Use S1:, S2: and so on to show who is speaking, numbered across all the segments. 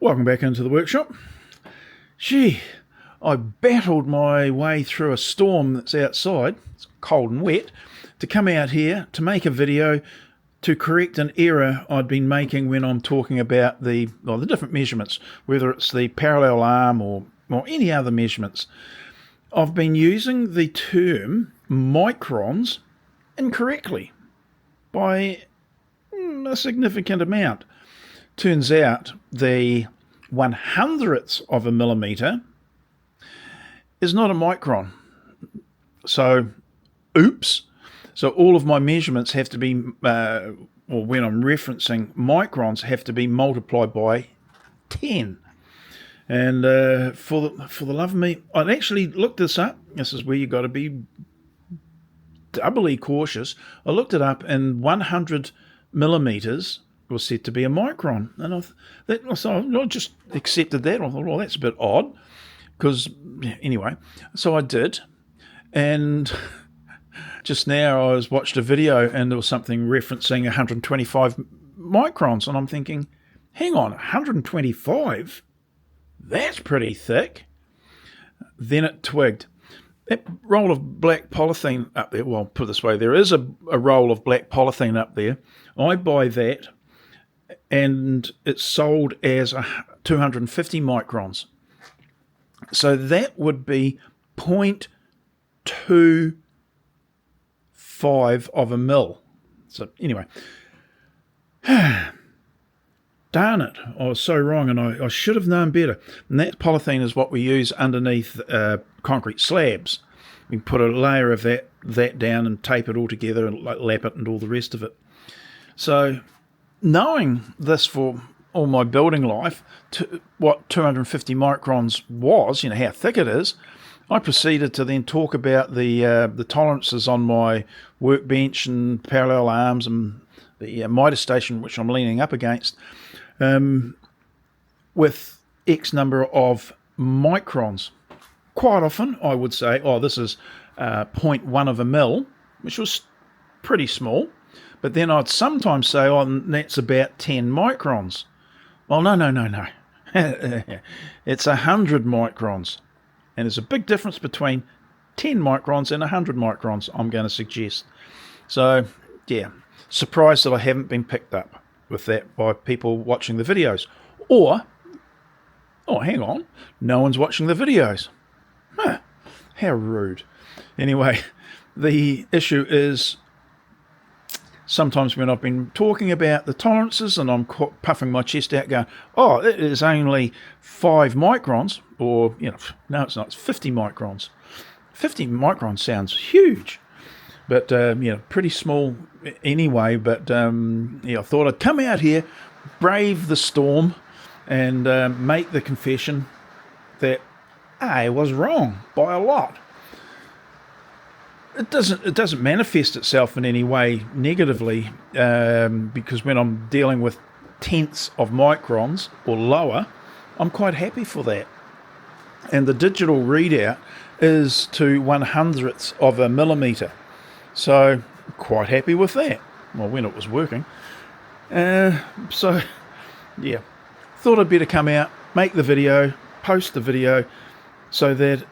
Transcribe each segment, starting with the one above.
S1: Welcome back into the workshop. Gee, I battled my way through a storm that's outside, it's cold and wet, to come out here to make a video to correct an error I'd been making when I'm talking about the different measurements, whether it's the parallel arm or any other measurements. I've been using the term microns incorrectly by a significant amount. Turns out the 1/100th of a millimetre is not a micron. So, oops. So all of my measurements have to be, or when I'm referencing microns, have to be multiplied by 10. And for the love of me, I'd actually looked this up. This is where you've got to be doubly cautious. I looked it up, and 100 millimetres was said to be a micron. And so I just accepted that. I thought, well, that's a bit odd. Because, anyway, so I did. And just now I watched a video and there was something referencing 125 microns. And I'm thinking, hang on, 125? That's pretty thick. Then it twigged. That roll of black polythene up there, well, put it this way, there is a roll of black polythene up there. I buy that and it's sold as 250 microns. So that would be 0.25 of a mil. So anyway, darn it, I was so wrong, and I should have known better. And that polythene is what we use underneath concrete slabs. We put a layer of that down and tape it all together and lap it and all the rest of it. So knowing this for all my building life, what 250 microns was, how thick it is, I proceeded to then talk about the tolerances on my workbench and parallel arms and the miter station, which I'm leaning up against, with X number of microns. Quite often I would say, oh, this is 0.1 of a mil, which was pretty small. But then I'd sometimes say, oh, that's about 10 microns. Well, no. It's 100 microns. And there's a big difference between 10 microns and 100 microns, I'm going to suggest. So, yeah, surprised that I haven't been picked up with that by people watching the videos. Or, oh, hang on, no one's watching the videos. Huh, how rude. Anyway, the issue is, sometimes when I've been talking about the tolerances and I'm puffing my chest out going, oh, it is only 5 microns, or, no, it's not, it's 50 microns. 50 microns sounds huge, but, pretty small anyway. But, I thought I'd come out here, brave the storm, and make the confession that I was wrong by a lot. It doesn't manifest itself in any way negatively, because when I'm dealing with tenths of microns or lower, I'm quite happy for that. And the digital readout is to 1/100th of a millimetre, so quite happy with that. Well, when it was working. So yeah, thought I'd better come out, make the video, post the video, so that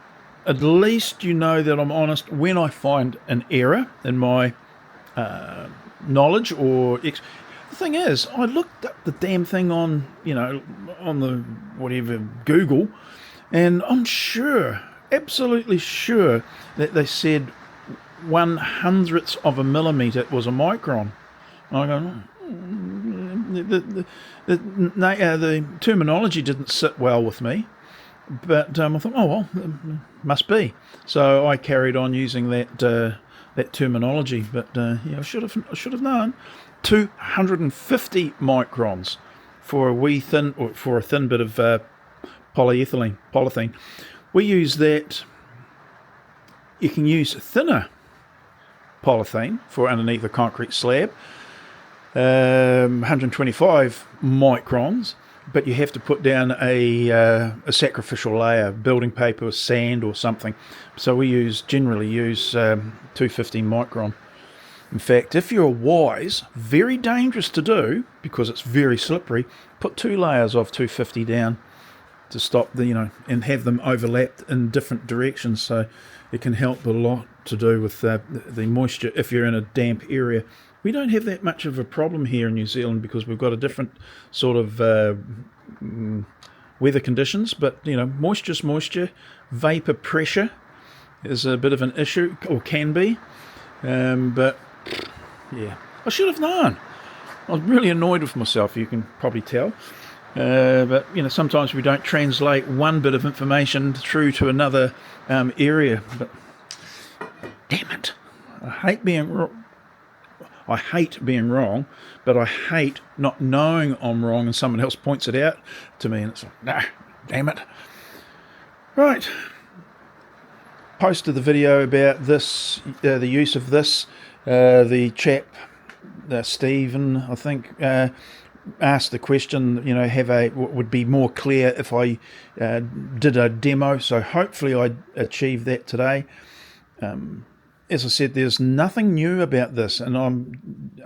S1: at least you know that I'm honest when I find an error in my knowledge or... The thing is, I looked up the damn thing on, on the whatever, Google, and I'm sure, absolutely sure, that they said 1/100th of a millimetre was a micron. I go, the terminology didn't sit well with me. But I thought, oh well, must be. So I carried on using that terminology. But I should have known. 250 microns for a thin bit of polyethylene. We use that. You can use thinner polythene for underneath a concrete slab. 125 microns. But you have to put down a sacrificial layer, building paper, sand or something. So we generally use 250 micron. In fact, if you're wise, very dangerous to do because it's very slippery, put 2 layers of 250 down to stop the, and have them overlapped in different directions, so it can help a lot to do with the moisture if you're in a damp area. We don't have that much of a problem here in New Zealand because we've got a different sort of weather conditions, but moisture's moisture. Vapor pressure is a bit of an issue, or can be, but yeah, I should have known. I was really annoyed with myself, you can probably tell. But sometimes we don't translate one bit of information through to another area. But damn it, I hate being wrong. But I hate not knowing I'm wrong and someone else points it out to me, and it's like, nah, damn it. Right. Posted the video about this, the use of this. The chap, Stephen, I think, asked the question, would be more clear if I did a demo. So hopefully I achieved that today. As I said, there's nothing new about this, and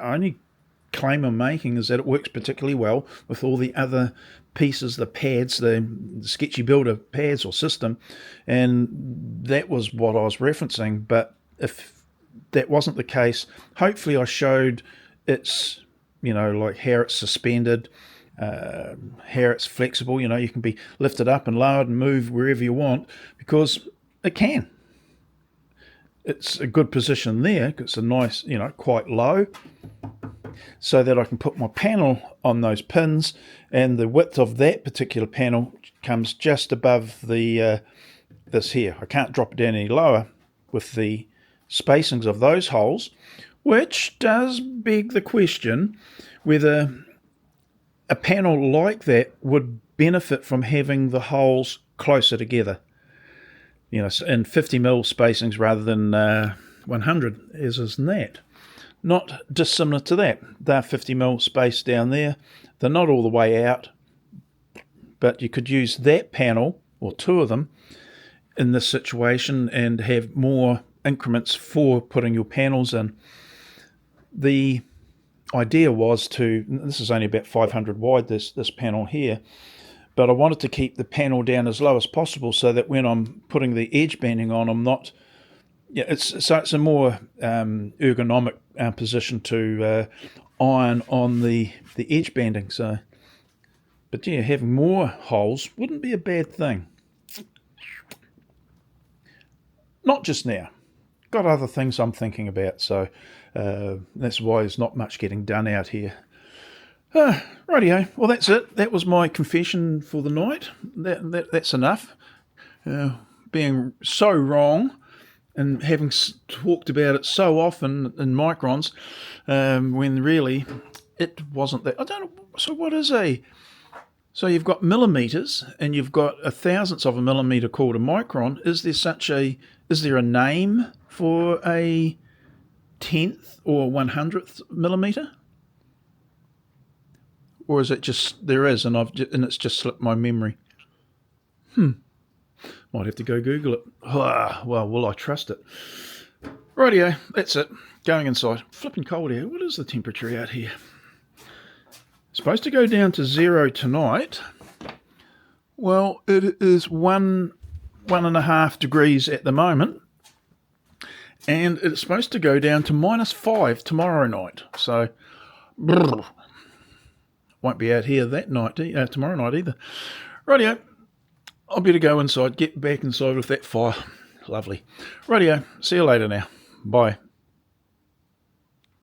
S1: only claim I'm making is that it works particularly well with all the other pieces, the pads, the Sketchy Builder pads or system, and that was what I was referencing. But if that wasn't the case, hopefully I showed it's, like how it's suspended, how it's flexible. You can be lifted up and lowered and move wherever you want, because it can. It's a good position there because it's a nice, quite low, so that I can put my panel on those pins, and the width of that particular panel comes just above the this here. I can't drop it down any lower with the spacings of those holes, which does beg the question whether a panel like that would benefit from having the holes closer together. In 50mm spacings rather than 100, as is that. Not dissimilar to that. They're 50mm spaced down there. They're not all the way out, but you could use that panel, or 2 of them, in this situation and have more increments for putting your panels in. The idea was this is only about 500 wide, this panel here, but I wanted to keep the panel down as low as possible so that when I'm putting the edge banding on, I'm not... it's a more ergonomic position to iron on the edge banding. So, but yeah, having more holes wouldn't be a bad thing. Not just now. Got other things I'm thinking about, so that's why there's not much getting done out here. Rightio, well that's it. That was my confession for the night. That's enough. Being so wrong and having talked about it so often in microns, when really it wasn't that. I don't know, so what is so you've got millimeters and you've got a thousandth of a millimeter called a micron. Is there a name for a 10th or 100th millimeter? Or is it just, there is, and it's just slipped my memory? Might have to go Google it. Well, will I trust it? Rightio, that's it. Going inside. Flipping cold here. What is the temperature out here? Supposed to go down to 0 tonight. Well, it is 1.5 degrees at the moment. And it's supposed to go down to -5 tomorrow night. So, won't be out here that night, tomorrow night either. Rightio, I'll better go inside, get back inside with that fire. Lovely. Rightio, see you later now. Bye.